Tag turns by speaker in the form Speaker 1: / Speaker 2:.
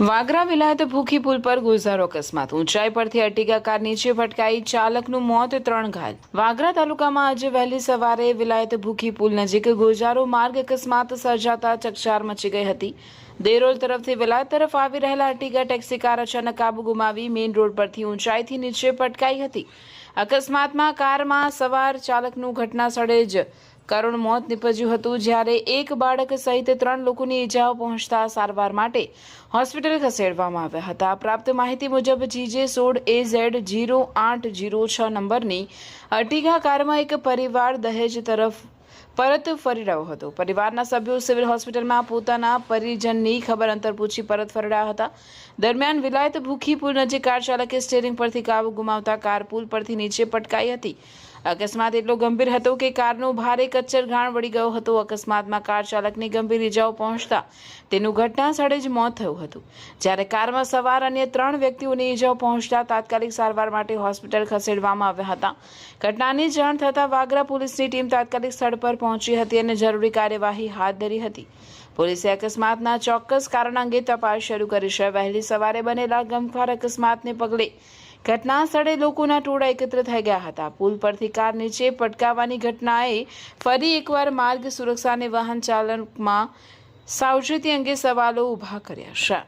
Speaker 1: વાગરા વિલાયત ભૂખી પુલ પર ગુજારો અકસ્માત ઊંચાઈ પરથી અર્ટિગા કાર નીચે ભટકાઈ ચાલકનું મોત 3 ઘાયલ। વાગરા તાલુકામાં આજે વહેલી સવારે વિલાયત ભૂખી પુલ નજીક ગુજારો માર્ગ અકસ્માત સર્જાતા ચકચાર મચી ગઈ હતી। દેરોલ તરફથી વિલાયત તરફ આવી રહેલા અર્ટિગા ટેક્સી કાર અચાનક કાબુ ગુમાવી મેઇન રોડ પરથી ઊંચાઈથી નીચે પટકાઈ હતી। અકસ્માતમાં કારમાં સવાર ચાલકનું ઘટના સ્થળે જ કરુણ મોત નીપજ્યું હતું, જ્યારે એક બાળક સહિત 3 લોકોની ઈજાઓ પહોંચતા સારવાર માટે હોસ્પિટલ ખસેડવામાં આવ્યા હતા। પ્રાપ્ત માહિતી મુજબ GJ16AZ0806 નંબરની અર્ટિગા કારમાં એક પરિવાર દહેજ તરફ પરત ફરી રહ્યો હતો। પરિવારના સભ્યો સિવિલ હોસ્પિટલમાં પોતાના પરિજનની ખબર અંતર પૂછી પરત ફરી રહ્યા હતા। દરમિયાન વિલાયત ભૂખી પુલ નજીક કાર ચાલકે સ્ટીયરિંગ પરથી કાબુ ગુમાવતા કાર પુલ પરથી નીચે પટકાઈ હતી। અકસ્માત એટલો ગંભીર હતો કે કારનો ભારે કચ્ચર ઘાણ વળી ગયો હતો। અકસ્માતમાં કાર ચાલકને ગંભીર ઈજાઓ પહોંચતા તેનું ઘટના સ્થળે જ મોત થયું હતું, જ્યારે કારમાં સવાર અન્ય 3 વ્યક્તિઓને ઈજાઓ પહોંચતા તાત્કાલિક સારવાર માટે હોસ્પિટલ ખસેડવામાં આવ્યા હતા। ઘટનાની જાણ થતાં વાગરા પોલીસની ટીમ તાત્કાલિક સ્થળ પર પહોંચી હતી અને જરૂરી કાર્યવાહી હાથ ધરી હતી। પોલીસે અકસ્માતના ચોક્કસ કારણ અંગે તપાસ શરૂ કરી છે। વહેલી સવારે બનેલા ગમખ્વાર અકસ્માતને પગલે ઘટના સ્થળે લોકોના ટોળા એકત્ર થઈ ગયા હતા। પુલ પરથી કાર નીચે પટકાવવાની ઘટનાએ ફરી એકવાર માર્ગ સુરક્ષા અને વાહન ચાલકમાં સાવચેતી અંગે સવાલો ઊભા કર્યા છે।